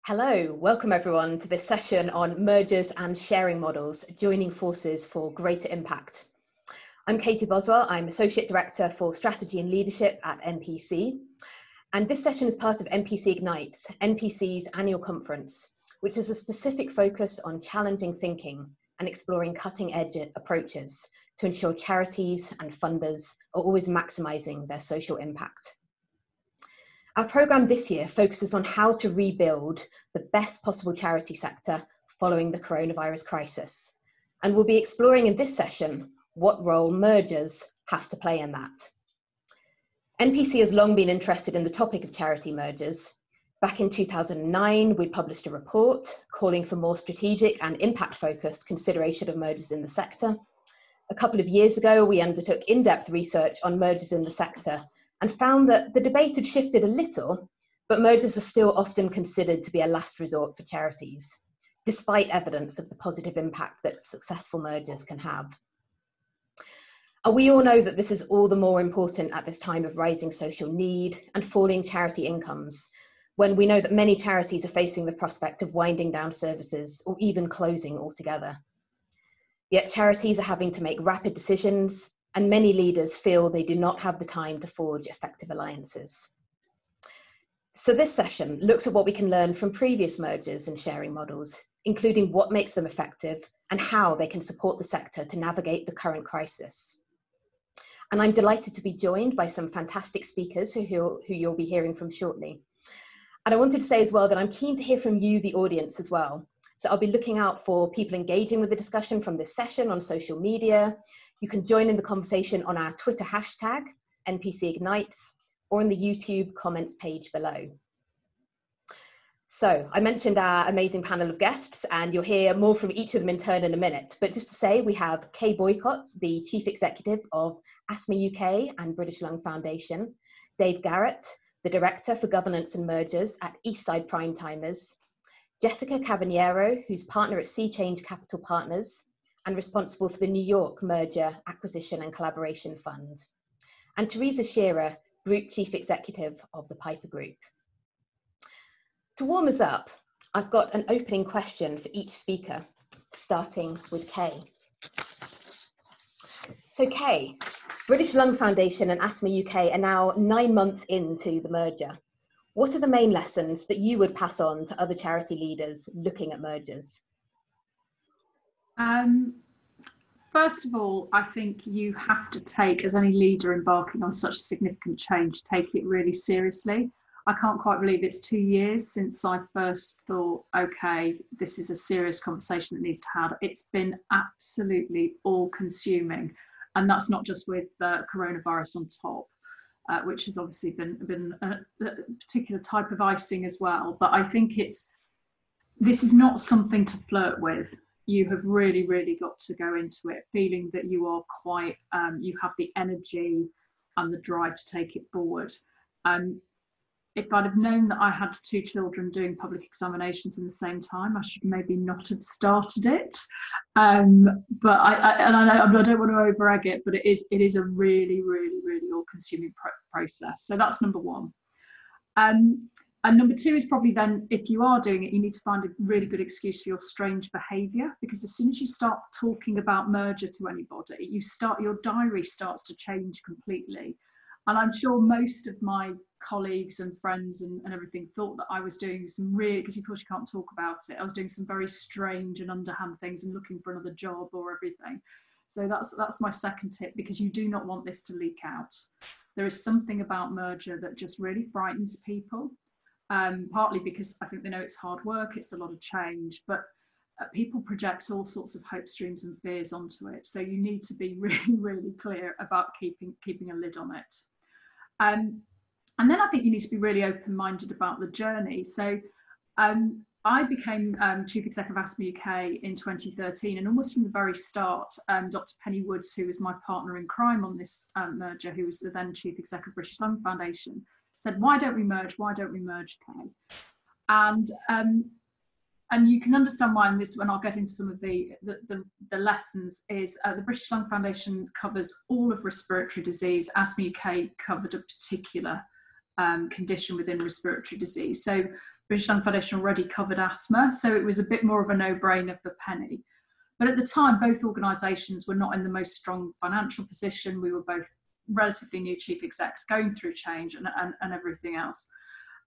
Hello, welcome everyone to this session on mergers and sharing models, joining forces for greater impact. I'm Katie Boswell, I'm Associate Director for Strategy and Leadership at NPC. And this session is part of NPC Ignites, NPC's annual conference, which is a specific focus on challenging thinking and exploring cutting-edge approaches to ensure charities and funders are always maximising their social impact. Our programme this year focuses on how to rebuild the best possible charity sector following the coronavirus crisis. And we'll be exploring in this session what role mergers have to play in that. NPC has long been interested in the topic of charity mergers. Back in 2009, we published a report calling for more strategic and impact-focused consideration of mergers in the sector. A couple of years ago, we undertook in-depth research on mergers in the sector and found that the debate had shifted a little, but mergers are still often considered to be a last resort for charities, despite evidence of the positive impact that successful mergers can have. And we all know that this is all the more important at this time of rising social need and falling charity incomes, when we know that many charities are facing the prospect of winding down services or even closing altogether. Yet charities are having to make rapid decisions, and many leaders feel they do not have the time to forge effective alliances. So this session looks at what we can learn from previous mergers and sharing models, including what makes them effective and how they can support the sector to navigate the current crisis. And I'm delighted to be joined by some fantastic speakers who you'll be hearing from shortly. And I wanted to say as well that I'm keen to hear from you, the audience, as well. So I'll be looking out for people engaging with the discussion from this session on social media. You can join in the conversation on our Twitter hashtag, NPC Ignites, or on the YouTube comments page below. So I mentioned our amazing panel of guests, and you'll hear more from each of them in turn in a minute. But just to say, we have Katie Boycott, the Chief Executive of Asthma UK and British Lung Foundation, Dave Garratt, the Director for Governance and Mergers at Eastside Primetimers, Jessica Cavagnero, who's partner at SeaChange Capital Partners, and responsible for the New York Merger, Acquisition and Collaboration Fund, and Theresa Shearer, Group Chief Executive of the Piper Group. To warm us up, I've got an opening question for each speaker, starting with Kay. So Kay, British Lung Foundation and Asthma UK are now 9 months into the merger. What are the main lessons that you would pass on to other charity leaders looking at mergers? First of all, I think you have to take, as any leader embarking on such significant change, take it really seriously. I can't quite believe it's 2 years since I first thought, okay, this is a serious conversation that needs to have. It's been absolutely all-consuming, and that's not just with the coronavirus on top, which has obviously been a particular type of icing as well. But I think this is not something to flirt with. You have really, really got to go into it feeling that you are quite, you have the energy and the drive to take it forward. If I'd have known that I had 2 children doing public examinations in the same time, I should maybe not have started it. But I don't want to over-egg it, but it is a really, really, really all-consuming process. So that's number one. And number 2 is probably then, if you are doing it, you need to find a really good excuse for your strange behaviour, because as soon as you start talking about merger to anybody, your diary starts to change completely. And I'm sure most of my colleagues and friends and everything thought that I was doing some really, because of course you can't talk about it, I was doing some very strange and underhand things and looking for another job or everything. So that's my second tip, because you do not want this to leak out. There is something about merger that just really frightens people. Partly because I think they know it's hard work, it's a lot of change, but people project all sorts of hopes, dreams and fears onto it. So you need to be really, really clear about keeping a lid on it. And then I think you need to be really open-minded about the journey. So I became Chief Executive of Asthma UK in 2013, and almost from the very start, Dr. Penny Woods, who was my partner in crime on this merger, who was the then Chief Executive of British Lung Foundation, said, why don't we merge? Why don't we merge, Kay? And you can understand why in this, when I'll get into some of the lessons, is the British Lung Foundation covers all of respiratory disease. Asthma UK covered a particular condition within respiratory disease. So British Lung Foundation already covered asthma, so it was a bit more of a no-brainer for Penny. But at the time, both organisations were not in the most strong financial position. We were both relatively new chief execs going through change and everything else.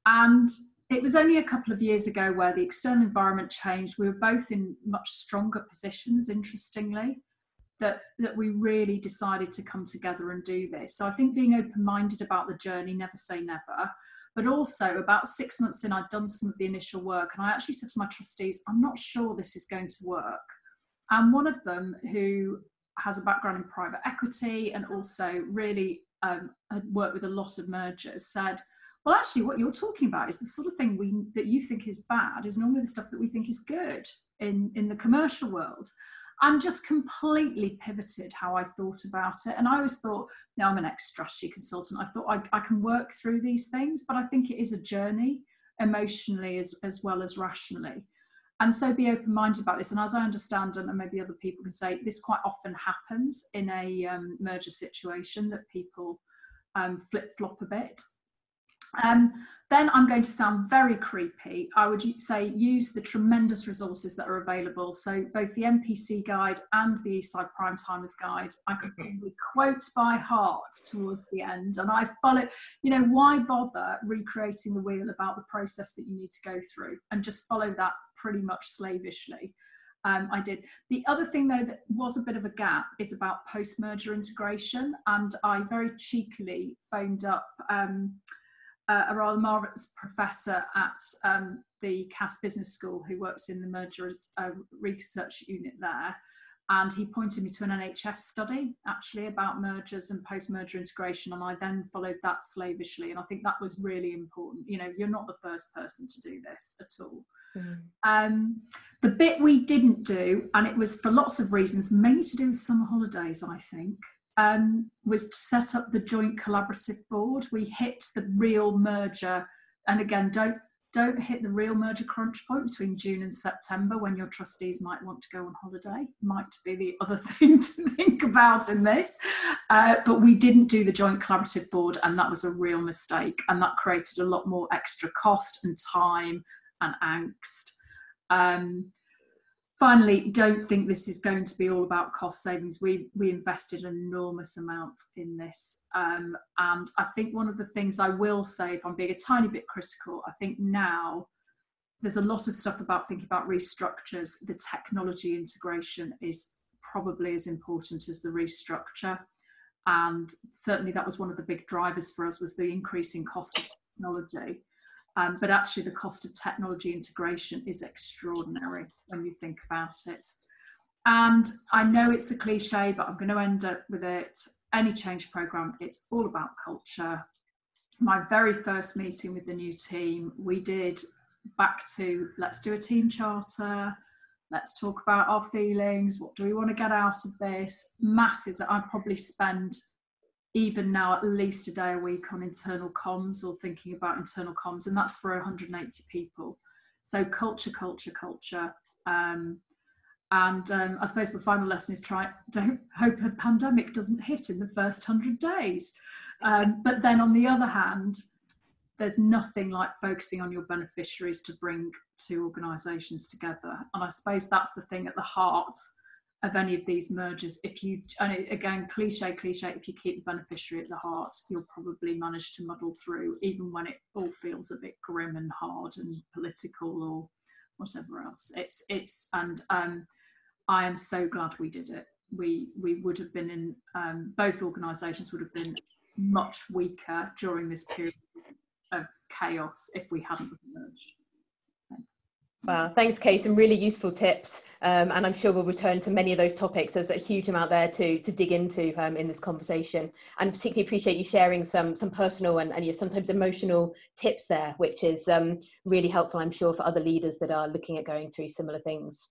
And it was only a couple of years ago where the external environment changed. We were both in much stronger positions, interestingly, that we really decided to come together and do this. So I think being open-minded about the journey, never say never, but also about 6 months in, I'd done some of the initial work, and I actually said to my trustees, I'm not sure this is going to work. And one of them, who has a background in private equity and also really had worked with a lot of mergers, said, well, actually, what you're talking about is the sort of thing that you think is bad is normally the stuff that we think is good in the commercial world. And just completely pivoted how I thought about it. And I always thought, now I'm an ex-strategy consultant, I thought I can work through these things, but I think it is a journey emotionally as well as rationally. And so be open-minded about this. And as I understand, and maybe other people can say, this quite often happens in a merger situation, that people flip-flop a bit. Then I'm going to sound very creepy. I would say use the tremendous resources that are available. So both the NPC guide and the Eastside Primetimers guide, I could probably quote by heart towards the end. And I follow, why bother recreating the wheel about the process that you need to go through, and just follow that pretty much slavishly. I did. The other thing, though, that was a bit of a gap is about post-merger integration. And I very cheekily phoned up a rather marvellous professor at the Cass Business School who works in the mergers research unit there. And he pointed me to an NHS study actually about mergers and post-merger integration. And I then followed that slavishly. And I think that was really important. You're not the first person to do this at all. Mm. The bit we didn't do, and it was for lots of reasons, mainly to do with summer holidays, I think, was to set up the joint collaborative board. We hit the real merger, and again, don't hit the real merger crunch point between June and September when your trustees might want to go on holiday. Might be the other thing to think about in this. But we didn't do the joint collaborative board, and that was a real mistake, and that created a lot more extra cost and time and angst. Finally, don't think this is going to be all about cost savings. We invested an enormous amount in this. And I think one of the things I will say, if I'm being a tiny bit critical, I think now there's a lot of stuff about thinking about restructures. The technology integration is probably as important as the restructure. And certainly that was one of the big drivers for us, was the increasing cost of technology. But actually the cost of technology integration is extraordinary when you think about it. And I know it's a cliche, but I'm going to end up with it. Any change program, it's all about culture. My very first meeting with the new team, we did back to, let's do a team charter. Let's talk about our feelings. What do we want to get out of this? Masses. I probably spend even now at least a day a week on internal comms, or thinking about internal comms, and that's for 180 people. So culture. I suppose the final lesson is don't hope a pandemic doesn't hit in the first 100 days. But then on the other hand, there's nothing like focusing on your beneficiaries to bring two organisations together. And I suppose that's the thing at the heart of any of these mergers. If you, and again, cliche, if you keep the beneficiary at the heart, you'll probably manage to muddle through, even when it all feels a bit grim and hard and political or whatever else. I am so glad we did it. We would have been in, both organisations would have been much weaker during this period of chaos if we hadn't merged. Wow, thanks, Kate. Some really useful tips, and I'm sure we'll return to many of those topics. There's a huge amount there to dig into in this conversation, and particularly appreciate you sharing some personal and sometimes emotional tips there, which is really helpful, I'm sure, for other leaders that are looking at going through similar things.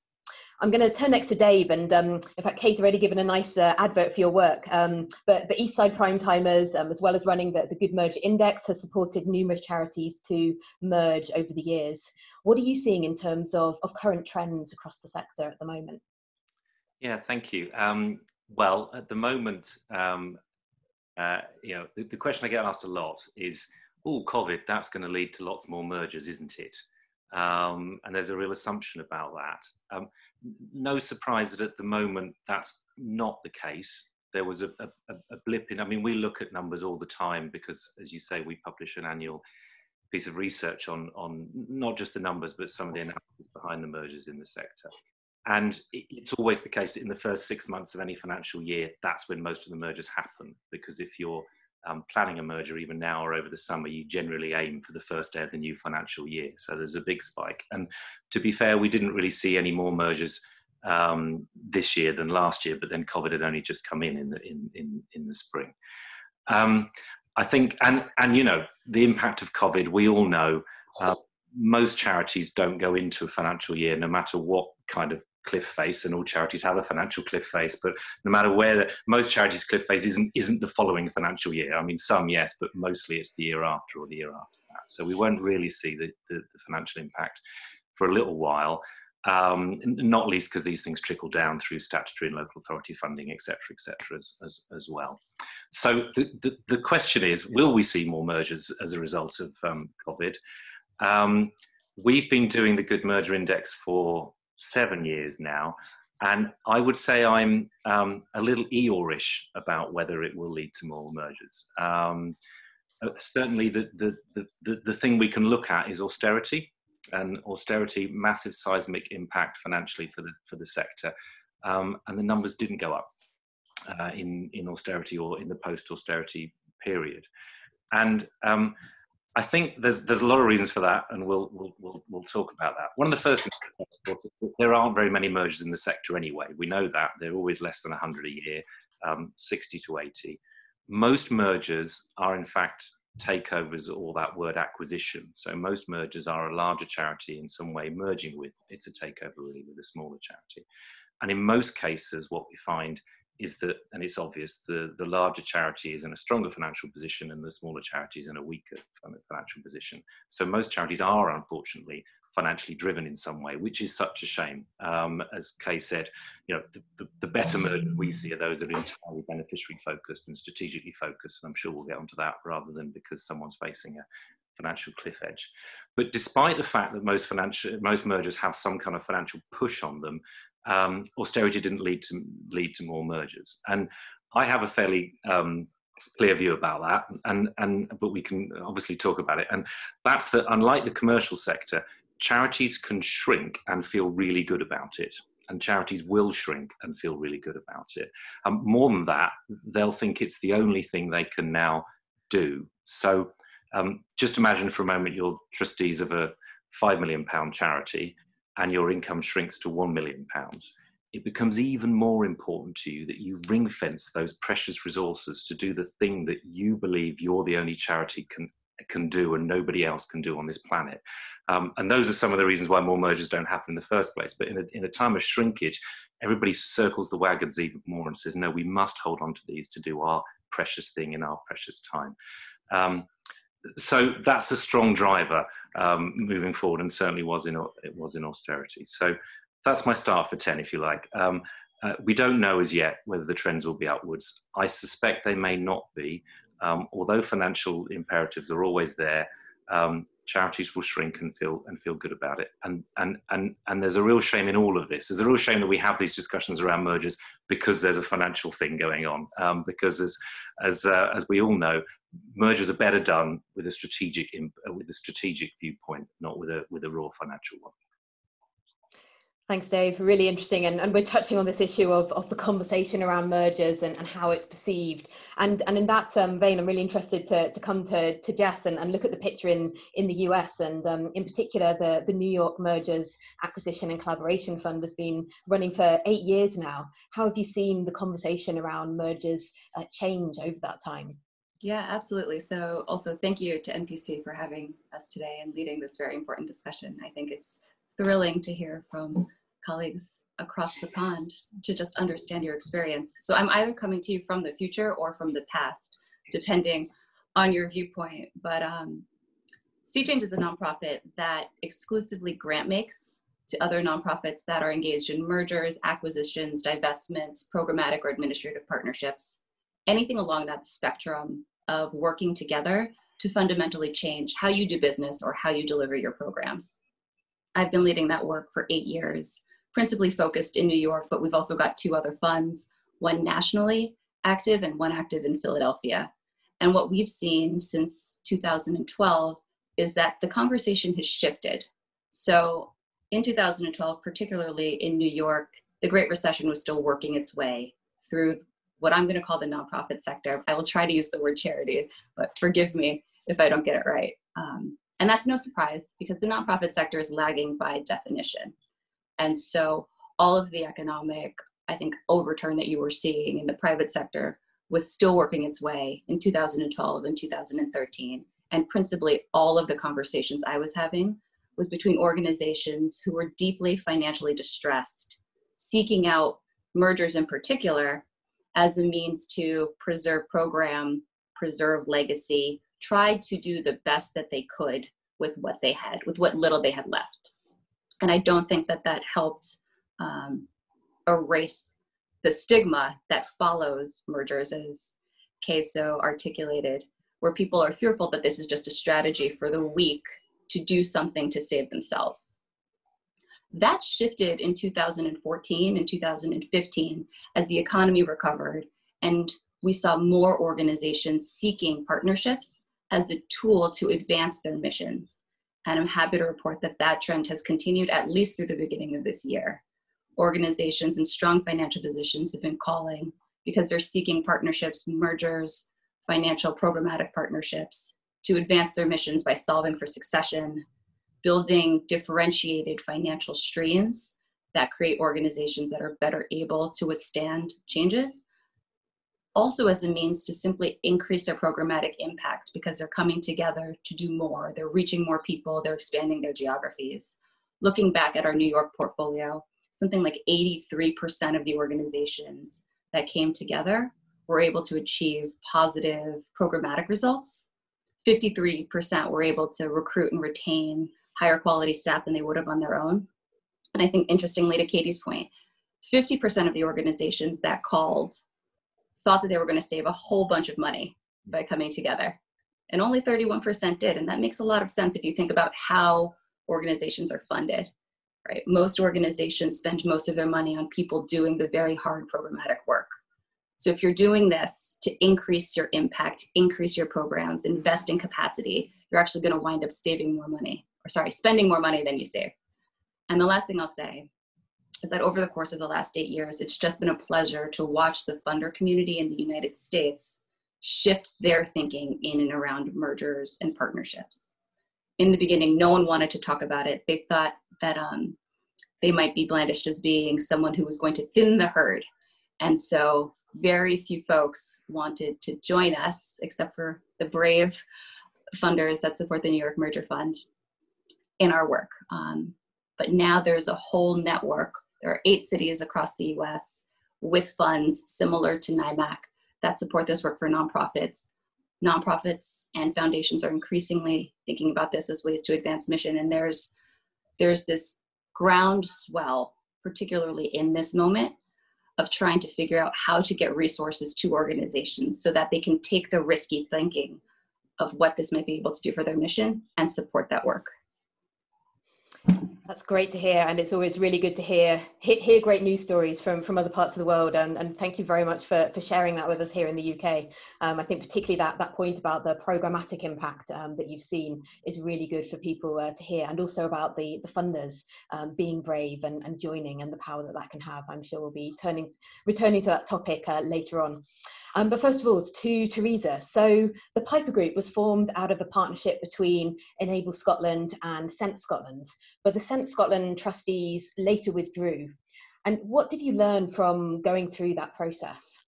I'm going to turn next to Dave, and in fact, Kate's already given a nice advert for your work, but the Eastside Primetimers, as well as running the Good Merger Index, has supported numerous charities to merge over the years. What are you seeing in terms of current trends across the sector at the moment? Yeah, thank you. Well, at the moment, the question I get asked a lot is, oh, COVID, that's going to lead to lots more mergers, isn't it? And there's a real assumption about that. No surprise that at the moment that's not the case. There was a blip in, I mean, we look at numbers all the time because, as you say, we publish an annual piece of research on not just the numbers, but some of the analysis behind the mergers in the sector. And it's always the case that in the first 6 months of any financial year, that's when most of the mergers happen. Because if you're planning a merger even now or over the summer, you generally aim for the first day of the new financial year. So there's a big spike. And to be fair, we didn't really see any more mergers this year than last year, but then COVID had only just come in the spring. I think, and you know, the impact of COVID, we all know, most charities don't go into a financial year, no matter what kind of cliff face, and all charities have a financial cliff face, but no matter where, most charities' cliff face isn't the following financial year. I mean, some yes, but mostly it's the year after or the year after that. So we won't really see the financial impact for a little while, not least because these things trickle down through statutory and local authority funding, et cetera, as well. So the question is, will we see more mergers as a result of COVID? We've been doing the Good Merger Index for 7 years now, and I would say I'm a little Eeyore-ish about whether it will lead to more mergers. Certainly the thing we can look at is austerity, and austerity, massive seismic impact financially for the sector, and the numbers didn't go up in austerity or in the post-austerity period. And I think there's a lot of reasons for that, and we'll talk about that. One of the first things, of course, is that there aren't very many mergers in the sector anyway. We know that. They're always less than 100 a year, 60 to 80. Most mergers are, in fact, takeovers, or that word acquisition. So most mergers are a larger charity in some way merging with, it's a takeover really, with a smaller charity. And in most cases, what we find is that, and it's obvious, the larger charity is in a stronger financial position and the smaller charity is in a weaker financial position. So most charities are, unfortunately, financially driven in some way, which is such a shame. As Kay said, you know, the better mergers we see are those that are entirely beneficiary focused and strategically focused. And I'm sure we'll get onto that, rather than because someone's facing a financial cliff edge. But despite the fact that most mergers have some kind of financial push on them, austerity didn't lead to more mergers. And I have a fairly clear view about that, but we can obviously talk about it. And that's that, unlike the commercial sector, charities can shrink and feel really good about it. And charities will shrink and feel really good about it. More than that, they'll think it's the only thing they can now do. So just imagine for a moment you're trustees of a £5 million charity, and your income shrinks to £1 million. It becomes even more important to you that you ring fence those precious resources to do the thing that you believe you're the only charity can do and nobody else can do on this planet. And those are some of the reasons why more mergers don't happen in the first place. But in a time of shrinkage, everybody circles the wagons even more and says, no, we must hold on to these to do our precious thing in our precious time. So that's a strong driver moving forward, and certainly it was in austerity. So that's my start for 10, if you like. We don't know as yet whether the trends will be upwards. I suspect they may not be. Although financial imperatives are always there, charities will shrink and feel good about it. And there's a real shame in all of this. There's a real shame that we have these discussions around mergers because there's a financial thing going on. Because as we all know, mergers are better done with a strategic viewpoint, not with a raw financial one. Thanks, Dave. Really interesting. And we're touching on this issue of the conversation around mergers and how it's perceived. And in that vein, I'm really interested to come to Jess and look at the picture in the US. And in particular, the New York Mergers Acquisition and Collaboration Fund has been running for 8 years now. How have you seen the conversation around mergers change over that time? Yeah, absolutely. So also thank you to NPC for having us today and leading this very important discussion. I think it's thrilling to hear from colleagues across the pond to just understand your experience. So I'm either coming to you from the future or from the past, depending on your viewpoint. But SeaChange is a nonprofit that exclusively grant makes to other nonprofits that are engaged in mergers, acquisitions, divestments, programmatic or administrative partnerships, anything along that spectrum of working together to fundamentally change how you do business or how you deliver your programs. I've been leading that work for 8 years, principally focused in New York, but we've also got 2 other funds, one nationally active and one active in Philadelphia. And what we've seen since 2012 is that the conversation has shifted. So in 2012, particularly in New York, the Great Recession was still working its way through what I'm going to call the nonprofit sector. I will try to use the word charity, but forgive me if I don't get it right. And that's no surprise because the nonprofit sector is lagging by definition. And so all of the economic, I think, overturn that you were seeing in the private sector was still working its way in 2012 and 2013. And principally all of the conversations I was having was between organizations who were deeply financially distressed, seeking out mergers in particular as a means to preserve program, preserve legacy, tried to do the best that they could with what they had, with what little they had left. And I don't think that that helped erase the stigma that follows mergers, as Kay so articulated, where people are fearful that this is just a strategy for the weak to do something to save themselves. That shifted in 2014 and 2015 as the economy recovered, and we saw more organizations seeking partnerships as a tool to advance their missions. And I'm happy to report that that trend has continued at least through the beginning of this year. Organizations in strong financial positions have been calling because they're seeking partnerships, mergers, financial programmatic partnerships to advance their missions by solving for succession, building differentiated financial streams that create organizations that are better able to withstand changes. Also as a means to simply increase their programmatic impact because they're coming together to do more. They're reaching more people, they're expanding their geographies. Looking back at our New York portfolio, something like 83% of the organizations that came together were able to achieve positive programmatic results. 53% were able to recruit and retain higher quality staff than they would have on their own. And I think interestingly, to Katie's point, 50% of the organizations that called thought that they were going to save a whole bunch of money by coming together. And only 31% did. And that makes a lot of sense if you think about how organizations are funded, right? Most organizations spend most of their money on people doing the very hard programmatic work. So if you're doing this to increase your impact, increase your programs, invest in capacity, you're actually going to wind up spending more money than you save. And the last thing I'll say is that over the course of the last 8 years, it's just been a pleasure to watch the funder community in the United States shift their thinking in and around mergers and partnerships. In the beginning, no one wanted to talk about it. They thought that they might be blandished as being someone who was going to thin the herd. And so very few folks wanted to join us, except for the brave funders that support the New York Merger Fund in our work. But now there's a whole network. There are 8 cities across the US with funds similar to NIMAC that support this work for nonprofits. Nonprofits and foundations are increasingly thinking about this as ways to advance mission. And there's this groundswell, particularly in this moment, of trying to figure out how to get resources to organizations so that they can take the risky thinking of what this might be able to do for their mission and support that work. That's great to hear, and it's always really good to hear great news stories from other parts of the world, and thank you very much for sharing that with us here in the UK. I think particularly that point about the programmatic impact that you've seen is really good for people to hear, and also about the funders being brave and joining, and the power that can have. I'm sure we'll be returning to that topic later on. But first of all, to Theresa. So the Piper Group was formed out of a partnership between Enable Scotland and Sense Scotland, but the Sense Scotland trustees later withdrew. And what did you learn from going through that process?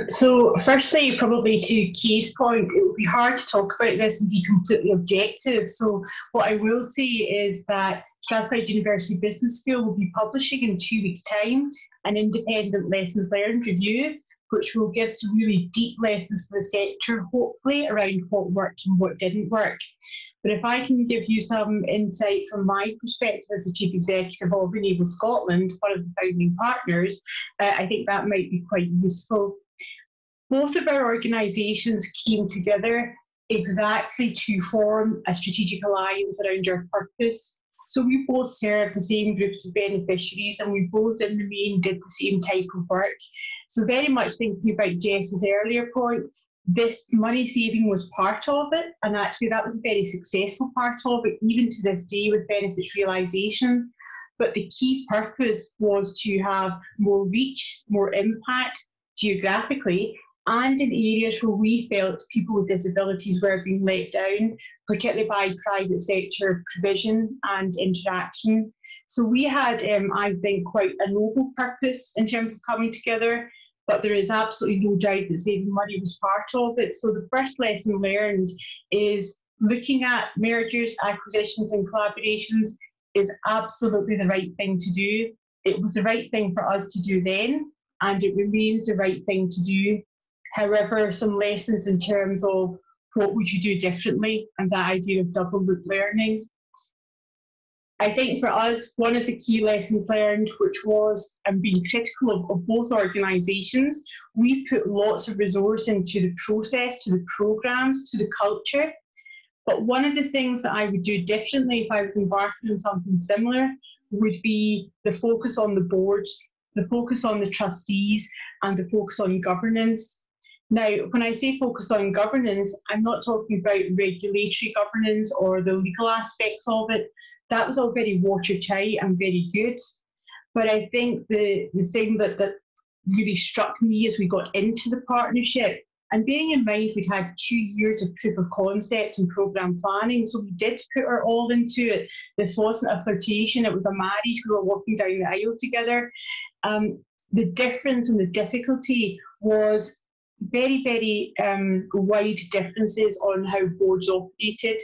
So firstly, probably to Kay's point, it would be hard to talk about this and be completely objective. So what I will say is that Strathclyde University Business School will be publishing in 2 weeks' time an independent lessons learned review, which will give some really deep lessons for the sector, hopefully, around what worked and what didn't work. But if I can give you some insight from my perspective as the Chief Executive of Enable Scotland, one of the founding partners, I think that might be quite useful. Both of our organisations came together exactly to form a strategic alliance around our purpose. So we both served the same groups of beneficiaries, and we both in the main did the same type of work. So very much thinking about Jess's earlier point, this money saving was part of it, and actually that was a very successful part of it, even to this day with benefits realisation. But the key purpose was to have more reach, more impact geographically, and in areas where we felt people with disabilities were being let down, particularly by private sector provision and interaction. So we had, I think, quite a noble purpose in terms of coming together, but there is absolutely no doubt that saving money was part of it. So the first lesson learned is looking at mergers, acquisitions and collaborations is absolutely the right thing to do. It was the right thing for us to do then, and it remains the right thing to do. However, some lessons in terms of what would you do differently and that idea of double loop learning. I think for us, one of the key lessons learned, which was being critical of both organisations, we put lots of resource into the process, to the programmes, to the culture. But one of the things that I would do differently if I was embarking on something similar would be the focus on the boards, the focus on the trustees, and the focus on governance. Now, when I say focus on governance, I'm not talking about regulatory governance or the legal aspects of it. That was all very watertight and very good. But I think the thing that really struck me as we got into the partnership, and bearing in mind we'd had 2 years of proof of concept and programme planning, so we did put our all into it. This wasn't a flirtation, it was a marriage. We were walking down the aisle together. The difference and the difficulty was very, very wide differences on how boards operated.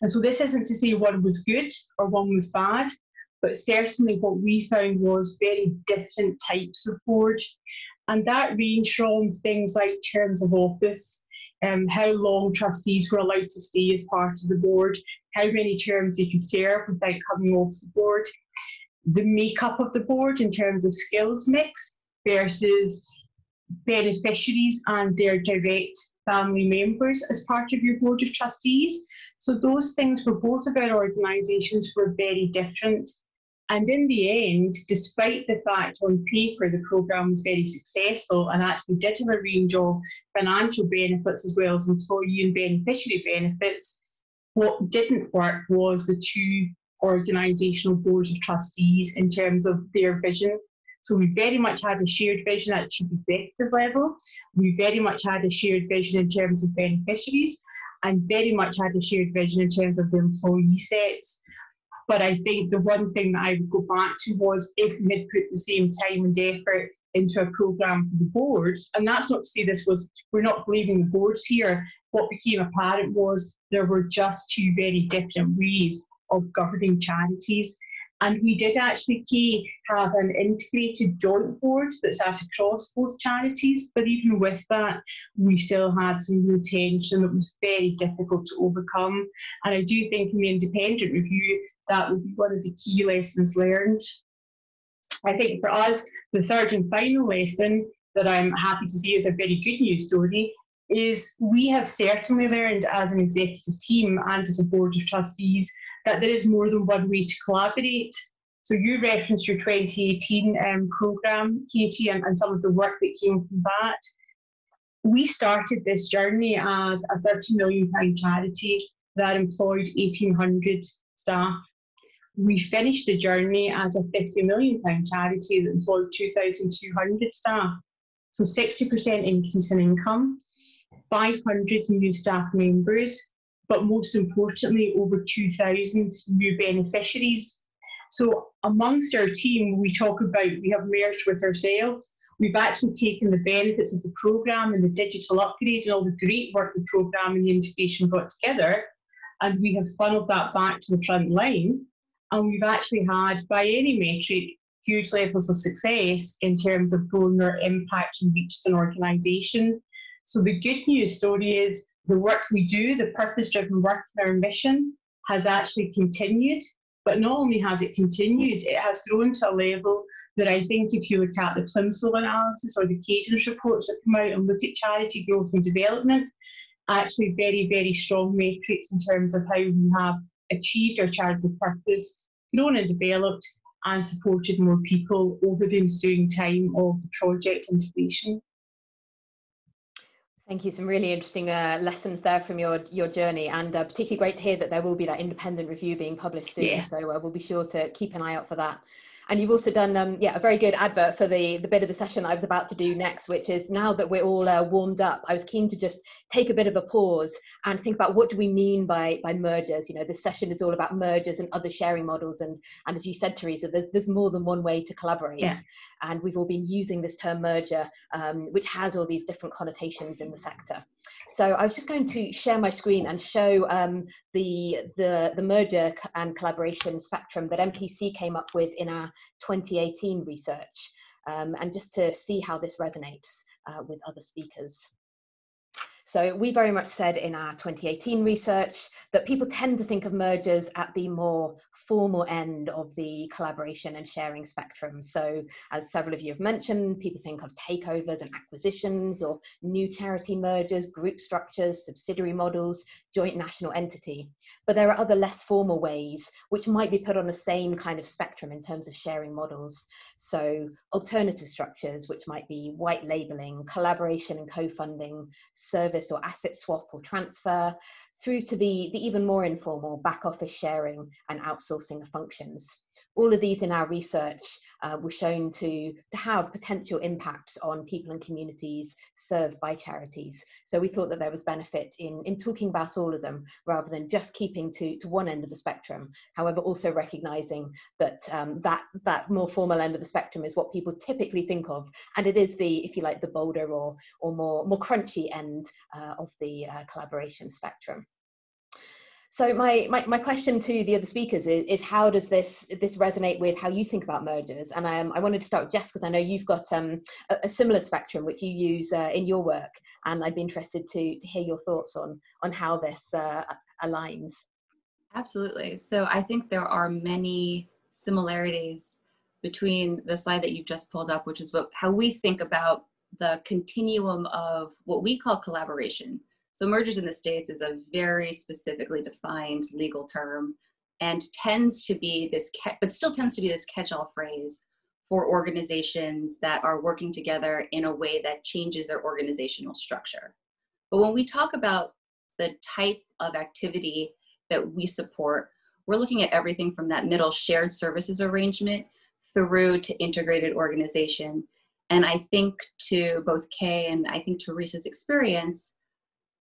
And so this isn't to say one was good or one was bad, but certainly what we found was very different types of board. And that ranged from things like terms of office, how long trustees were allowed to stay as part of the board, how many terms they could serve without coming off the board, the makeup of the board in terms of skills mix versus beneficiaries and their direct family members as part of your board of trustees. So those things for both of our organisations were very different. And in the end, despite the fact on paper the programme was very successful and actually did have a range of financial benefits as well as employee and beneficiary benefits, what didn't work was the two organisational boards of trustees in terms of their vision. So we very much had a shared vision at chief executive level. We very much had a shared vision in terms of beneficiaries and very much had a shared vision in terms of the employee sets. But I think the one thing that I would go back to was if we had put the same time and effort into a programme for the boards, and that's not to say this was, we're not blaming the boards here. What became apparent was there were just two very different ways of governing charities. And we did actually, Kay, have an integrated joint board that sat across both charities, but even with that, we still had some real tension that was very difficult to overcome. And I do think in the independent review, that would be one of the key lessons learned. I think for us, the third and final lesson that I'm happy to see is a very good news story is we have certainly learned as an executive team and as a board of trustees that there is more than one way to collaborate. So you referenced your 2018 programme, Katie, and some of the work that came from that. We started this journey as a £30 million charity that employed 1,800 staff. We finished the journey as a £50 million charity that employed 2,200 staff. So 60% increase in income, 500 new staff members, but most importantly, over 2,000 new beneficiaries. So amongst our team, we talk about we have merged with ourselves. We've actually taken the benefits of the programme and the digital upgrade and all the great work the programme and the integration brought together, and we have funneled that back to the front line. And we've actually had, by any metric, huge levels of success in terms of growing our impact and reach as an organisation. So the good news story is the work we do, the purpose-driven work in our mission, has actually continued. But not only has it continued, it has grown to a level that I think if you look at the Plimsoll analysis or the cadence reports that come out and look at charity growth and development, actually very, very strong metrics in terms of how we have achieved our charitable purpose grown and developed and supported more people over the ensuing time of the project integration. Thank you. Some really interesting lessons there from your journey, and particularly great to hear that there will be that independent review being published soon. Yes. So we'll be sure to keep an eye out for that. And you've also done a very good advert for the bit of the session I was about to do next, which is, now that we're all warmed up, I was keen to just take a bit of a pause and think about what do we mean by mergers. You know, this session is all about mergers and other sharing models, and as you said, Theresa, there's more than one way to collaborate. Yeah. And we've all been using this term merger, which has all these different connotations in the sector. So I was just going to share my screen and show the merger and collaboration spectrum that MPC came up with in our 2018 research, and just to see how this resonates with other speakers. So we very much said in our 2018 research that people tend to think of mergers at the more formal end of the collaboration and sharing spectrum. So as several of you have mentioned, people think of takeovers and acquisitions, or new charity mergers, group structures, subsidiary models, joint national entity. But there are other less formal ways which might be put on the same kind of spectrum in terms of sharing models. So alternative structures, which might be white labeling, collaboration and co-funding, service or asset swap or transfer, through to the even more informal back office sharing and outsourcing of functions. All of these in our research were shown to have potential impacts on people and communities served by charities. So we thought that there was benefit in talking about all of them, rather than just keeping to one end of the spectrum. However, also recognizing that that more formal end of the spectrum is what people typically think of, and it is the, if you like, the bolder or more crunchy end of the collaboration spectrum. So my question to the other speakers is how does this resonate with how you think about mergers? And I wanted to start with Jess, because I know you've got a similar spectrum which you use in your work, and I'd be interested to hear your thoughts on how this aligns. Absolutely. So I think there are many similarities between the slide that you've just pulled up, which is how we think about the continuum of what we call collaboration. So mergers in the States is a very specifically defined legal term, and tends to be this, but still tends to be this catch-all phrase for organizations that are working together in a way that changes their organizational structure. But when we talk about the type of activity that we support, we're looking at everything from that middle shared services arrangement through to integrated organization. And I think, to both Kay and I think Theresa's experience,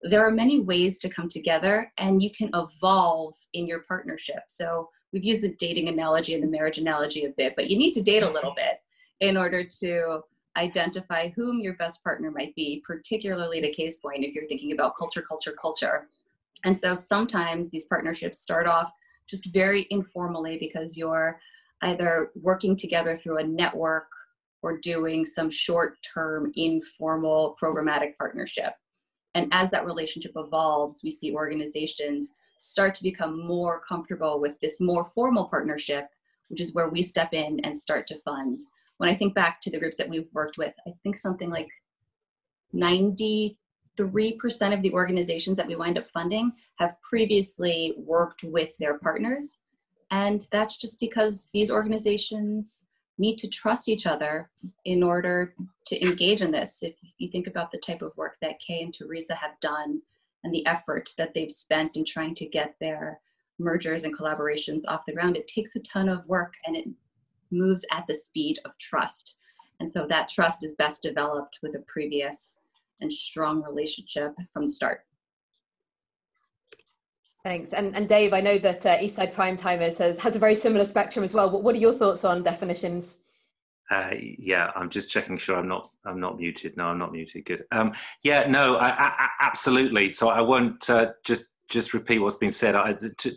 there are many ways to come together, and you can evolve in your partnership. So we've used the dating analogy and the marriage analogy a bit, but you need to date a little bit in order to identify whom your best partner might be, particularly to Kay's point, if you're thinking about culture. And so sometimes these partnerships start off just very informally, because you're either working together through a network or doing some short-term informal programmatic partnership. And as that relationship evolves, we see organizations start to become more comfortable with this more formal partnership, which is where we step in and start to fund. When I think back to the groups that we've worked with, I think something like 93% of the organizations that we wind up funding have previously worked with their partners. And that's just because these organizations need to trust each other in order to engage in this. If you think about the type of work that Kay and Theresa have done and the effort that they've spent in trying to get their mergers and collaborations off the ground, it takes a ton of work, and it moves at the speed of trust. And so that trust is best developed with a previous and strong relationship from the start. Thanks. And Dave, I know that Eastside Primetimers has a very similar spectrum as well. What are your thoughts on definitions? Yeah, I'm just checking sure I'm not muted. No, I'm not muted. Good. Yeah, no, absolutely. So I won't just repeat what's been said.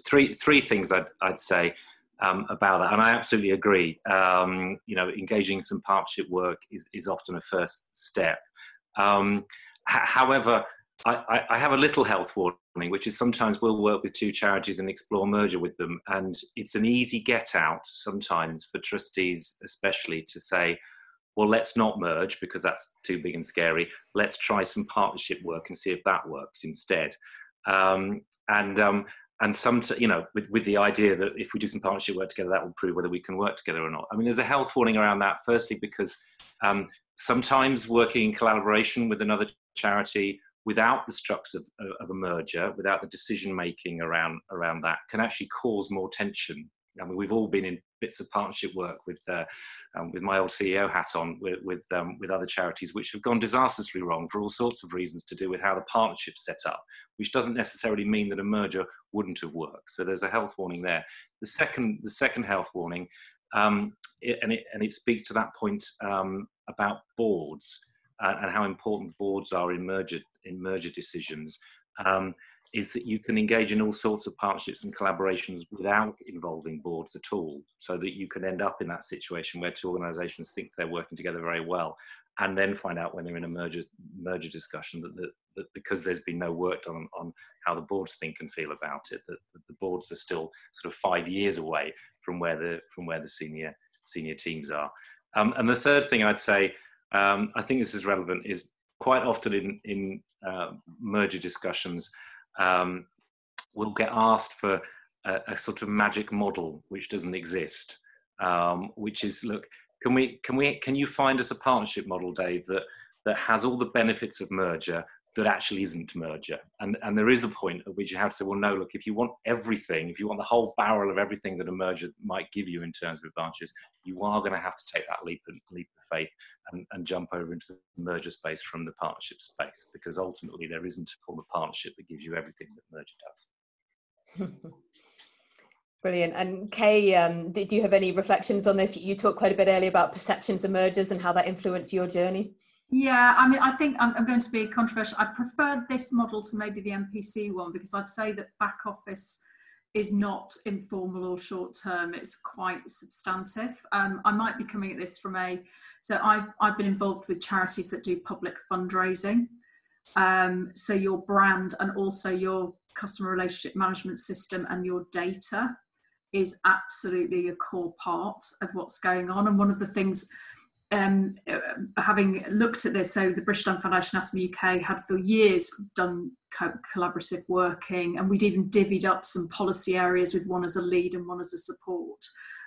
Three things I'd say about that, and I absolutely agree. You know, engaging in some partnership work is often a first step. However, I have a little health warning, which is sometimes we'll work with two charities and explore merger with them. And it's an easy get out sometimes for trustees, especially, to say, well, let's not merge because that's too big and scary. Let's try some partnership work and see if that works instead. and with the idea that if we do some partnership work together, that will prove whether we can work together or not. I mean, there's a health warning around that, firstly, because sometimes working in collaboration with another charity without the structure of a merger, without the decision-making around that, can actually cause more tension. I mean, we've all been in bits of partnership work with my old CEO hat on, with other charities, which have gone disastrously wrong for all sorts of reasons to do with how the partnership's set up, which doesn't necessarily mean that a merger wouldn't have worked. So there's a health warning there. The second health warning, and it speaks to that point about boards and how important boards are in merger decisions. Is that you can engage in all sorts of partnerships and collaborations without involving boards at all, so that you can end up in that situation where two organisations think they're working together very well, and then find out when they're in a merger discussion that because there's been no work done on how the boards think and feel about it, that the boards are still sort of 5 years away from where the senior teams are. And the third thing I'd say, I think this is relevant, is quite often in merger discussions, we'll get asked for a sort of magic model which doesn't exist, which is, look, can you find us a partnership model, Dave, that has all the benefits of merger that actually isn't merger? And there is a point at which you have to say, well, no, look, if you want everything, if you want the whole barrel of everything that a merger might give you in terms of advantages, you are going to have to take that leap of faith and jump over into the merger space from the partnership space, because ultimately there isn't a form of partnership that gives you everything that merger does. Brilliant. And Kay, do you have any reflections on this? You talked quite a bit earlier about perceptions of mergers and how that influenced your journey. Yeah, I mean, I think I'm going to be controversial. I prefer this model to maybe the MPC one, because I'd say that back office is not informal or short term, it's quite substantive. I might be coming at this from so I've been involved with charities that do public fundraising. So your brand and also your customer relationship management system and your data is absolutely a core part of what's going on. And one of the things, having looked at this, so the British Lung Foundation, Asthma UK had for years done collaborative working, and we'd even divvied up some policy areas with one as a lead and one as a support.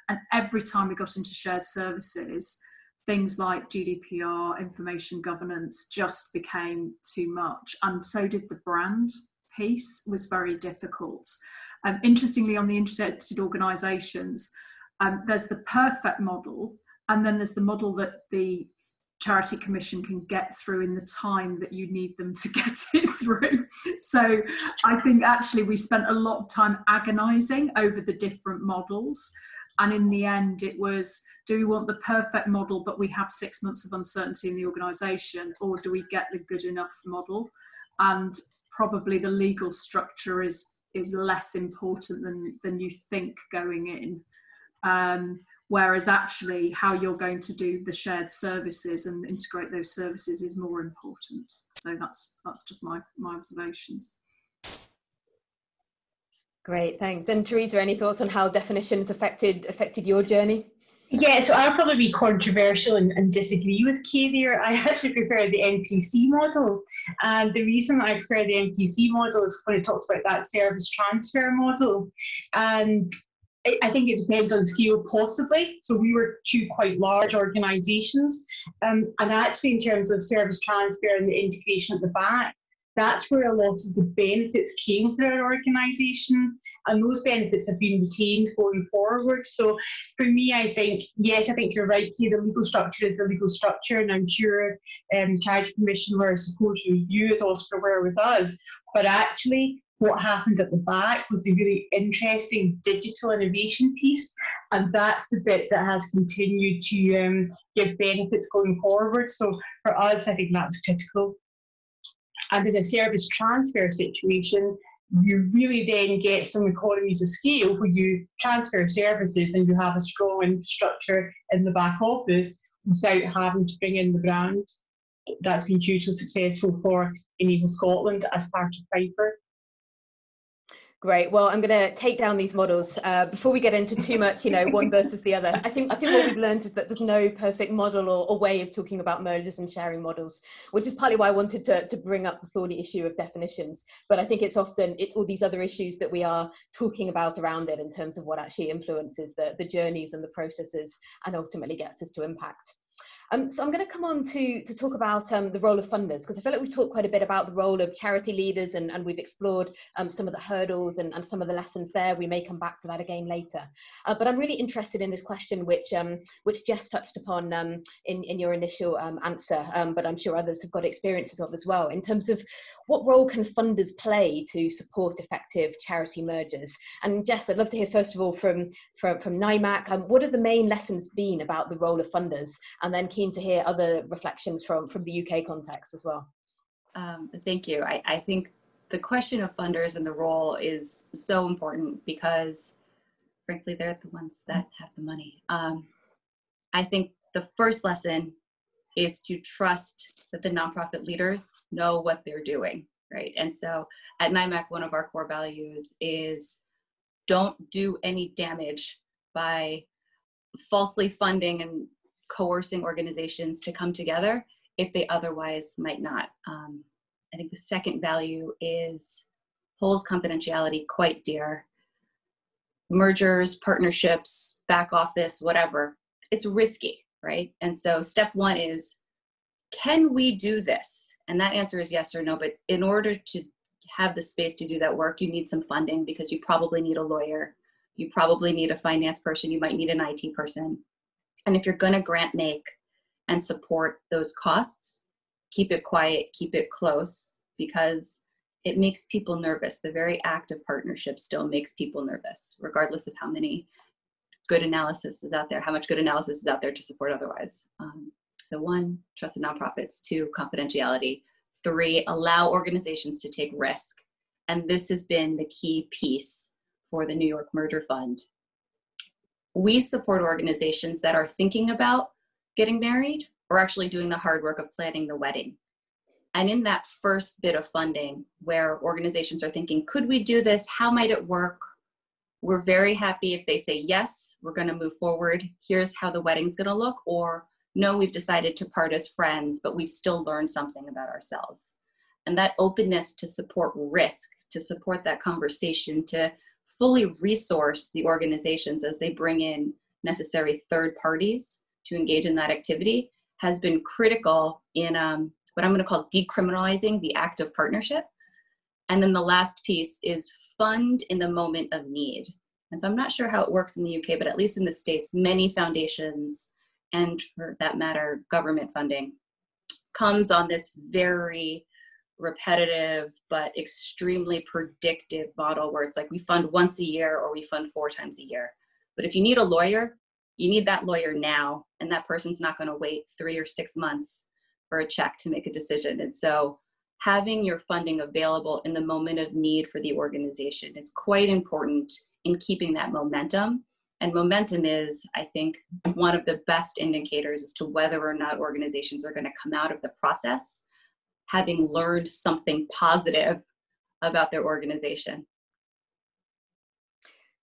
And every time we got into shared services, things like GDPR, information governance just became too much. And so did the brand piece, was very difficult. Interestingly, on the integrated organisations, there's the perfect model, and then there's the model that the Charity Commission can get through in the time that you need them to get it through. So I think actually we spent a lot of time agonising over the different models. And in the end, it was, do we want the perfect model, but we have 6 months of uncertainty in the organisation, or do we get the good enough model? And probably the legal structure is less important than you think going in. Whereas actually how you're going to do the shared services and integrate those services is more important. So that's just my observations. Great, thanks. And Theresa, any thoughts on how definitions affected your journey? Yeah, so I'll probably be controversial and disagree with Kay there. I actually prefer the NPC model. And the reason I prefer the NPC model is when it talks about that service transfer model. And I think it depends on scale, possibly. So we were two quite large organisations. And actually, in terms of service transfer and the integration at the back, that's where a lot of the benefits came for our organisation. And those benefits have been retained going forward. So for me, I think, yes, I think you're right, Kay, the legal structure is the legal structure. And I'm sure Charity Commission were supposed to review it, also were with us. But actually, what happened at the back was a really interesting digital innovation piece, and that's the bit that has continued to give benefits going forward. So for us, I think that's critical. And in a service transfer situation, you really then get some economies of scale where you transfer services and you have a strong infrastructure in the back office without having to bring in the brand. That's been hugely successful for Enable Scotland as part of Piper. Great. Well, I'm going to take down these models before we get into too much, one versus the other. I think what we've learned is that there's no perfect model or way of talking about mergers and sharing models, which is partly why I wanted to bring up the thorny issue of definitions. But I think it's all these other issues that we are talking about around it in terms of what actually influences the journeys and the processes and ultimately gets us to impact. So I'm going to come on to talk about the role of funders, because I feel like we've talked quite a bit about the role of charity leaders, and we've explored some of the hurdles and some of the lessons there. We may come back to that again later. But I'm really interested in this question, which Jess touched upon in your initial answer, but I'm sure others have got experiences of as well, in terms of what role can funders play to support effective charity mergers? And Jess, I'd love to hear first of all from NIMAC, what have the main lessons been about the role of funders? And then keen to hear other reflections from the UK context as well. Thank you. I think the question of funders and the role is so important because, frankly, they're the ones that have the money. I think the first lesson is to trust that the nonprofit leaders know what they're doing, right? And so at NIMAC, one of our core values is don't do any damage by falsely funding and coercing organizations to come together if they otherwise might not. I think the second value is hold confidentiality quite dear. Mergers, partnerships, back office, whatever, it's risky, right? And so step one is, can we do this? And that answer is yes or no, but in order to have the space to do that work, you need some funding, because you probably need a lawyer, you probably need a finance person, you might need an IT person. And if you're gonna grant make and support those costs, keep it quiet, keep it close, because it makes people nervous. The very act of partnership still makes people nervous, regardless of how many good analysis is out there, how much good analysis is out there to support otherwise. So one, trusted nonprofits. Two, confidentiality. Three, allow organizations to take risk. And this has been the key piece for the New York Merger Fund. We support organizations that are thinking about getting married or actually doing the hard work of planning the wedding. And in that first bit of funding, where organizations are thinking, could we do this? How might it work? We're very happy if they say, yes, we're going to move forward. Here's how the wedding's going to look. Or no, we've decided to part as friends, but we've still learned something about ourselves. And that openness to support risk, to support that conversation, to fully resource the organizations as they bring in necessary third parties to engage in that activity, has been critical in what I'm going to call decriminalizing the act of partnership. And then the last piece is fund in the moment of need. And so I'm not sure how it works in the UK, but at least in the States, many foundations, and for that matter, government funding, comes on this very repetitive but extremely predictive model where it's like we fund once a year or we fund 4 times a year. But if you need a lawyer, you need that lawyer now, and that person's not going to wait 3 or 6 months for a check to make a decision. And so having your funding available in the moment of need for the organization is quite important in keeping that momentum. And momentum is, I think, one of the best indicators as to whether or not organizations are going to come out of the process having learned something positive about their organization.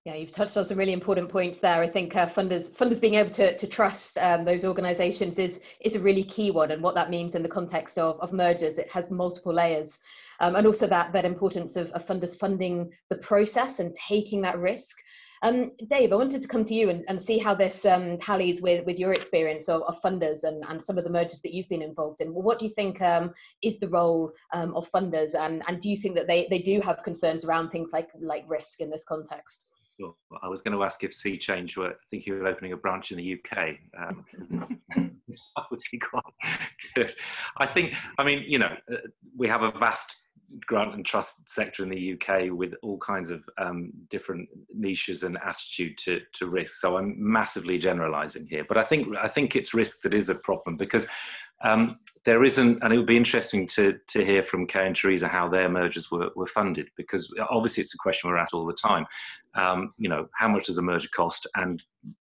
Yeah, you've touched on some really important points there. I think funders being able to trust those organisations is a really key one, and what that means in the context of mergers. It has multiple layers, and also that importance of funders funding the process and taking that risk. Dave, I wanted to come to you and see how this tallies with your experience of funders and some of the mergers that you've been involved in. Well, what do you think is the role of funders, and do you think that they do have concerns around things like risk in this context? Sure. Well, I was going to ask if SeaChange were thinking of opening a branch in the UK. That would be quite good. We have a vast grant and trust sector in the UK with all kinds of different niches and attitude to risk. So I'm massively generalising here, but I think it's risk that is a problem, because there isn't, and it would be interesting to hear from Kay and Theresa how their mergers were funded, because obviously it's a question we're at all the time. How much does a merger cost, and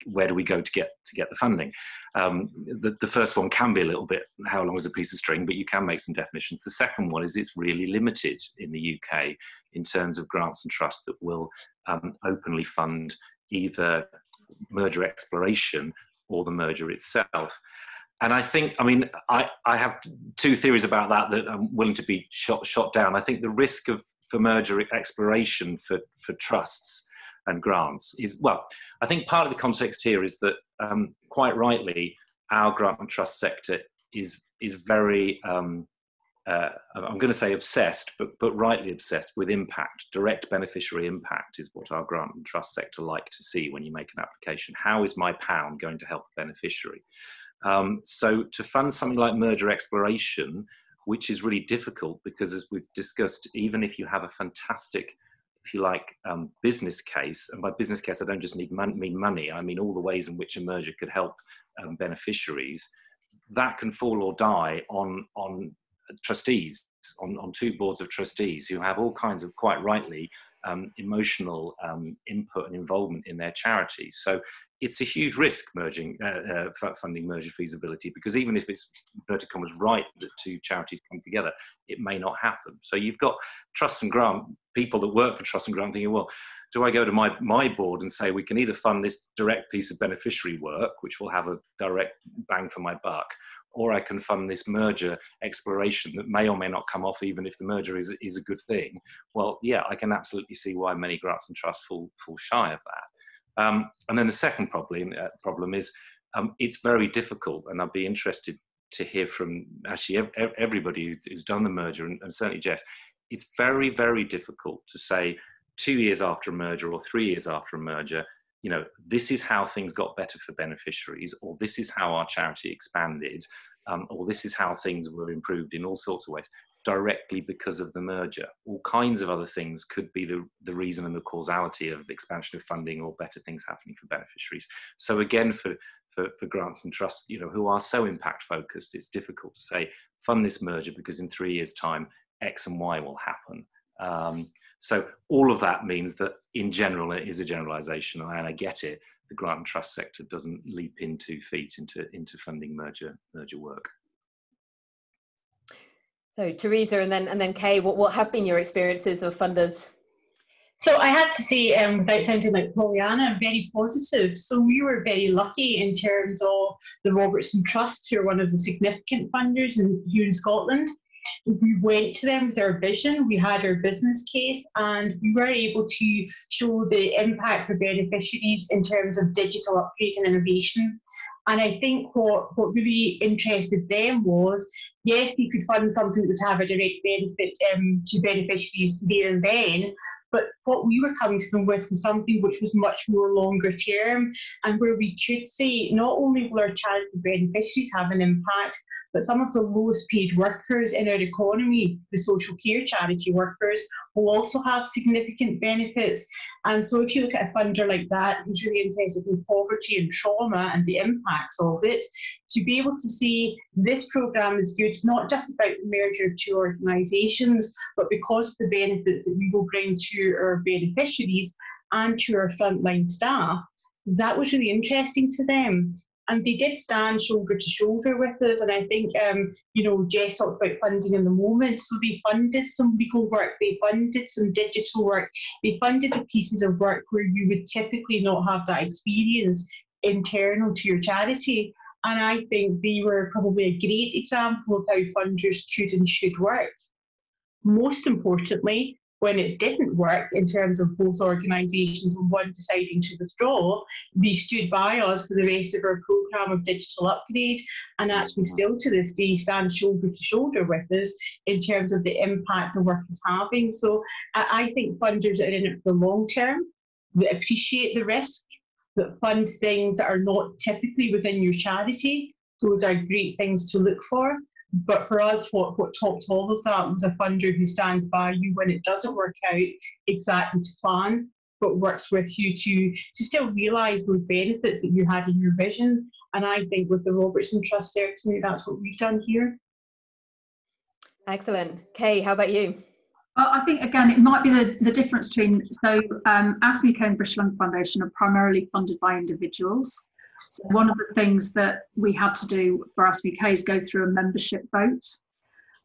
where do we go to get the funding? The first one can be a little bit, how long is a piece of string, but you can make some definitions. The second one is it's really limited in the UK in terms of grants and trusts that will openly fund either merger exploration or the merger itself. And I think, I have two theories about that I'm willing to be shot down. I think the risk for merger exploration for trusts and grants is, well, I think part of the context here is that quite rightly, our grant and trust sector is very, I'm going to say obsessed, but rightly obsessed with impact. Direct beneficiary impact is what our grant and trust sector like to see when you make an application. How is my pound going to help the beneficiary? So to fund something like merger exploration, which is really difficult because, as we've discussed, even if you have a fantastic, if you like, business case, and by business case I don't just mean money, I mean all the ways in which a merger could help beneficiaries, that can fall or die on trustees, on two boards of trustees who have all kinds of, quite rightly, emotional input and involvement in their charity. So it's a huge risk funding merger feasibility, because even if it's, inverted commas, right that two charities come together, it may not happen. So you've got trust and grant people that work for trust and grant thinking, well, do I go to my board and say we can either fund this direct piece of beneficiary work, which will have a direct bang for my buck, or I can fund this merger exploration that may or may not come off, even if the merger is a good thing? Well, yeah, I can absolutely see why many grants and trusts fall shy of that. And then the second problem is it's very difficult, and I'd be interested to hear from actually everybody who's done the merger, and certainly Jess. It's very, very difficult to say 2 years after a merger or 3 years after a merger, this is how things got better for beneficiaries, or this is how our charity expanded, or this is how things were improved in all sorts of ways, directly because of the merger. All kinds of other things could be the reason and the causality of expansion of funding or better things happening for beneficiaries. So again, for grants and trusts, who are so impact focused, it's difficult to say, fund this merger because in 3 years' time, X and Y will happen. So all of that means that in general, it is a generalization, and I get it. The grant and trust sector doesn't leap in 2 feet into funding merger work. So Theresa and then Kay, what have been your experiences of funders? So I had to say, without sounding like Pollyanna, very positive. So we were very lucky in terms of the Robertson Trust, who are one of the significant funders here in Scotland. We went to them with our vision, we had our business case, and we were able to show the impact for beneficiaries in terms of digital upgrade and innovation. And I think what really interested them was, yes, they could fund something that would have a direct benefit to beneficiaries there and then, but what we were coming to them with was something which was much more longer term, and where we could say not only will our charity beneficiaries have an impact, but some of the lowest paid workers in our economy, the social care charity workers, will also have significant benefits. And so if you look at a funder like that, who's really interested in poverty and trauma and the impacts of it, to be able to see this programme is good, not just about the merger of two organisations, but because of the benefits that we will bring to our beneficiaries and to our frontline staff, that was really interesting to them. And they did stand shoulder to shoulder with us. And I think, Jess talked about funding in the moment. So they funded some legal work, they funded some digital work, they funded the pieces of work where you would typically not have that experience internal to your charity. And I think they were probably a great example of how funders could and should work. Most importantly, when it didn't work in terms of both organisations and one deciding to withdraw, they stood by us for the rest of our programme of digital upgrade, and actually still to this day stand shoulder to shoulder with us in terms of the impact the work is having. So I think funders that are in it for the long term, that appreciate the risk, that fund things that are not typically within your charity, those are great things to look for. But for us, what topped all of that was a funder who stands by you when it doesn't work out exactly to plan, but works with you to still realise those benefits that you had in your vision. And I think with the Robertson Trust, certainly that's what we've done here. Excellent. Kay, how about you? Well, I think, again, it might be the difference between, so Asthma UK and British Lung Foundation are primarily funded by individuals. So one of the things that we had to do for Asthma UK is go through a membership vote.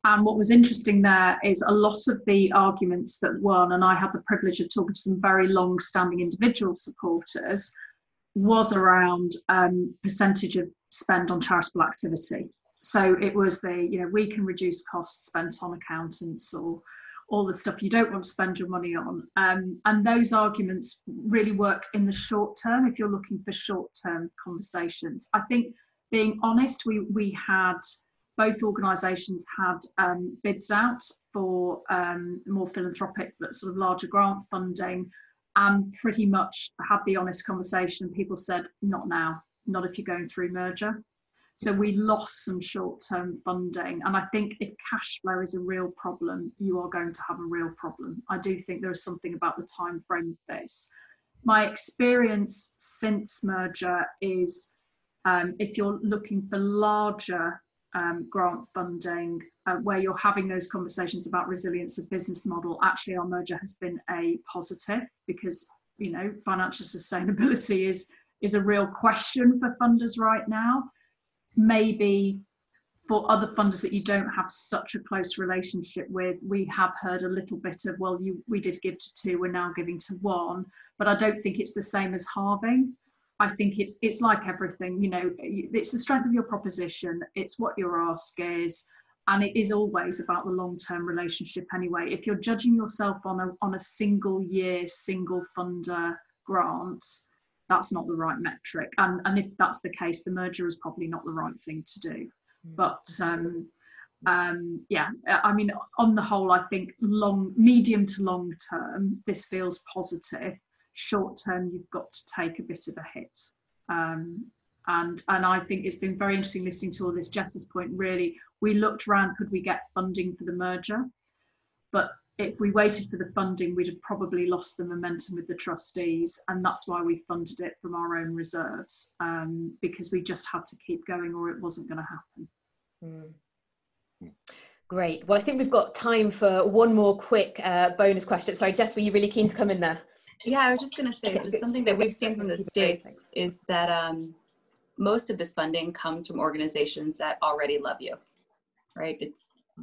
And what was interesting there is a lot of the arguments that won, and I had the privilege of talking to some very long-standing individual supporters, was around percentage of spend on charitable activity. So it was we can reduce costs spent on accountants or all the stuff you don't want to spend your money on. And those arguments really work in the short term if you're looking for short-term conversations. I think, being honest, we had, both organisations had bids out for more philanthropic but sort of larger grant funding, and pretty much had the honest conversation. People said, not now, not if you're going through merger. So we lost some short-term funding. And I think if cash flow is a real problem, you are going to have a real problem. I do think there is something about the time frame of this. My experience since merger is if you're looking for larger grant funding, where you're having those conversations about resilience of business model, actually our merger has been a positive, because financial sustainability is a real question for funders right now. Maybe for other funders that you don't have such a close relationship with, we have heard a little bit of, well, we did give to 2, we're now giving to 1, but I don't think it's the same as halving. I think it's like everything, it's the strength of your proposition, it's what your ask is, and it is always about the long-term relationship anyway. If you're judging yourself on a single year, single funder grant, that's not the right metric. And if that's the case, the merger is probably not the right thing to do. But yeah, I mean, on the whole, I think medium to long term, this feels positive. Short term, you've got to take a bit of a hit. And I think it's been very interesting listening to all this. Jess's point, really, we looked around, could we get funding for the merger? But if we waited for the funding, we'd have probably lost the momentum with the trustees, and that's why we funded it from our own reserves, because we just had to keep going or it wasn't going to happen. Great. Well, I think we've got time for one more quick bonus question. Sorry, Jess, were you really keen to come in there? Yeah, I was just going to say, just something that we've seen from the States is that most of this funding comes from organizations that already love you, right?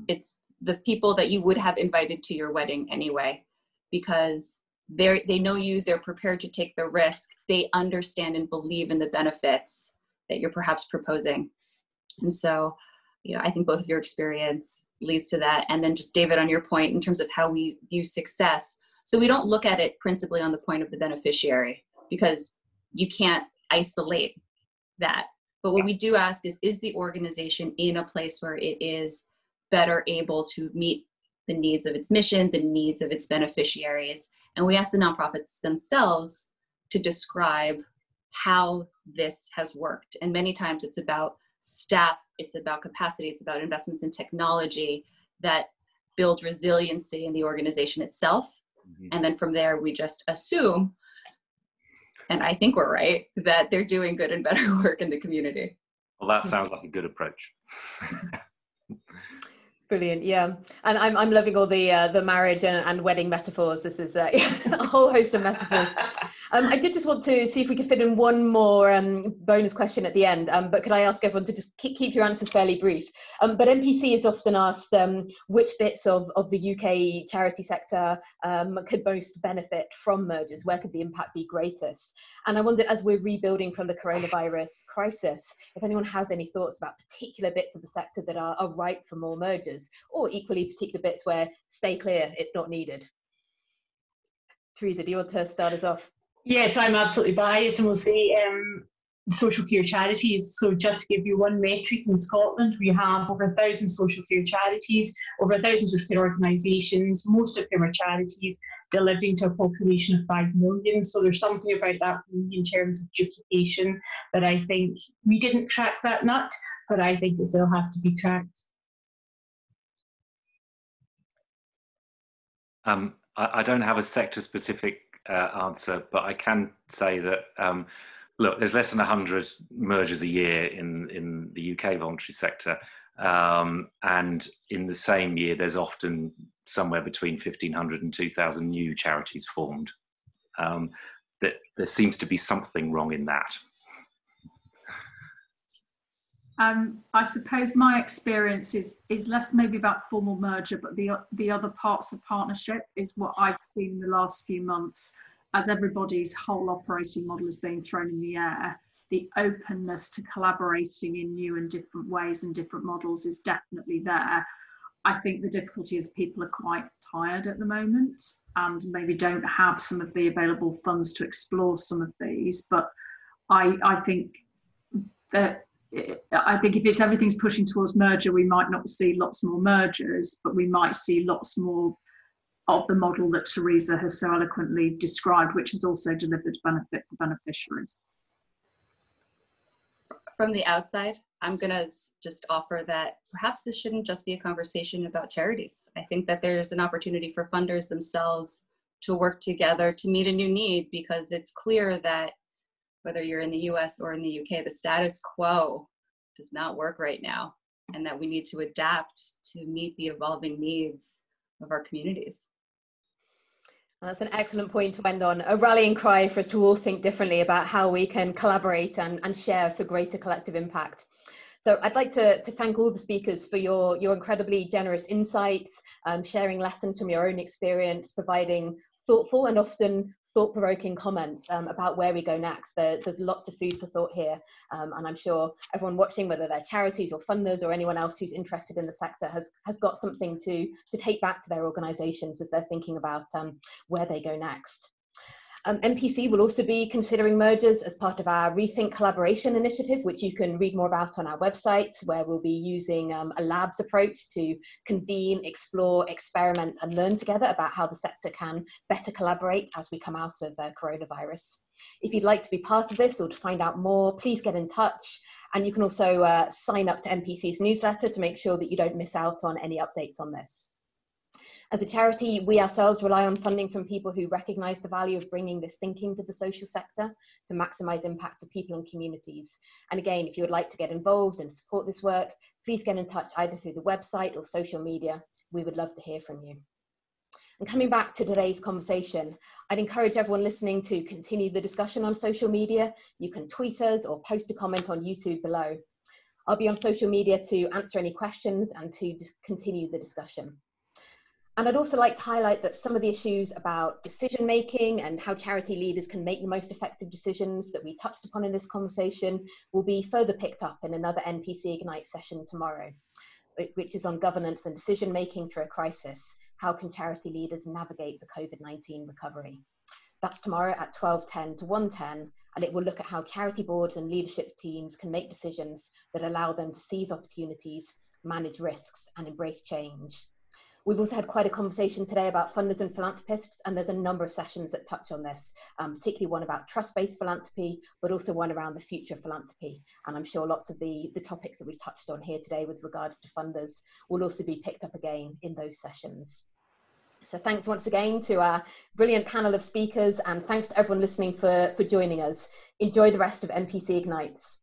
It's the people that you would have invited to your wedding anyway, because they know you, they're prepared to take the risk, they understand and believe in the benefits that you're perhaps proposing. And so, I think both of your experience leads to that. And then just David, on your point, in terms of how we view success. So we don't look at it principally on the point of the beneficiary, because you can't isolate that. But what we do ask is the organization in a place where it is better able to meet the needs of its mission, the needs of its beneficiaries? And we ask the nonprofits themselves to describe how this has worked. And many times it's about staff, it's about capacity, it's about investments in technology that build resiliency in the organization itself. And then from there, we just assume, and I think we're right, that they're doing good and better work in the community. Well, that sounds like a good approach. Brilliant, yeah. And I'm loving all the marriage and wedding metaphors. This is a whole host of metaphors. I did just want to see if we could fit in one more bonus question at the end, but could I ask everyone to just keep your answers fairly brief? But NPC is often asked which bits of the UK charity sector could most benefit from mergers? Where could the impact be greatest? And I wondered, as we're rebuilding from the coronavirus crisis, if anyone has any thoughts about particular bits of the sector that are ripe for more mergers, or equally particular bits where stay clear, it's not needed. Theresa, do you want to start us off? Yes, I'm absolutely biased, and we'll say social care charities. So just to give you one metric, in Scotland we have over 1,000 social care charities, over 1,000 social care organisations, most of whom are charities, delivering to a population of 5 million. So there's something about that in terms of duplication that I think we didn't crack that nut, but I think it still has to be cracked. I don't have a sector-specific answer, but I can say that, look, there's less than 100 mergers a year in the UK voluntary sector. And in the same year, there's often somewhere between 1,500 and 2,000 new charities formed. That there seems to be something wrong in that. I suppose my experience is less maybe about formal merger, but the other parts of partnership is what I've seen in the last few months. As everybody's whole operating model is being thrown in the air, the openness to collaborating in new and different ways and different models is definitely there. I think the difficulty is people are quite tired at the moment and maybe don't have some of the available funds to explore some of these. But I think that if it's everything's pushing towards merger, we might not see lots more mergers, but we might see lots more of the model that Theresa has so eloquently described, which has also delivered benefit for beneficiaries. From the outside, I'm going to just offer that perhaps this shouldn't just be a conversation about charities. I think that there's an opportunity for funders themselves to work together to meet a new need, because it's clear that whether you're in the US or in the UK, the status quo does not work right now, and that we need to adapt to meet the evolving needs of our communities. That's an excellent point to end on, a rallying cry for us to all think differently about how we can collaborate and share for greater collective impact. So I'd like to thank all the speakers for your incredibly generous insights, sharing lessons from your own experience, providing thoughtful and often thought-provoking comments about where we go next. There's lots of food for thought here, and I'm sure everyone watching, whether they're charities or funders or anyone else who's interested in the sector, has got something to take back to their organisations as they're thinking about where they go next. MPC will also be considering mergers as part of our Rethink Collaboration initiative, which you can read more about on our website, where we'll be using a labs approach to convene, explore, experiment and learn together about how the sector can better collaborate as we come out of coronavirus. If you'd like to be part of this or to find out more, please get in touch. And you can also sign up to MPC's newsletter to make sure that you don't miss out on any updates on this. As a charity, we ourselves rely on funding from people who recognise the value of bringing this thinking to the social sector to maximise impact for people and communities. And again, if you would like to get involved and support this work, please get in touch either through the website or social media. We would love to hear from you. And coming back to today's conversation, I'd encourage everyone listening to continue the discussion on social media. You can tweet us or post a comment on YouTube below. I'll be on social media to answer any questions and to continue the discussion. And I'd also like to highlight that some of the issues about decision making and how charity leaders can make the most effective decisions that we touched upon in this conversation will be further picked up in another NPC Ignite session tomorrow, which is on governance and decision making through a crisis. How can charity leaders navigate the COVID-19 recovery? That's tomorrow at 12:10 to 1:10, and it will look at how charity boards and leadership teams can make decisions that allow them to seize opportunities, manage risks, and embrace change. We've also had quite a conversation today about funders and philanthropists, and there's a number of sessions that touch on this, particularly one about trust-based philanthropy, but also one around the future of philanthropy. And I'm sure lots of the topics that we've touched on here today with regards to funders will also be picked up again in those sessions. So thanks once again to our brilliant panel of speakers, and thanks to everyone listening for joining us. Enjoy the rest of NPC Ignites.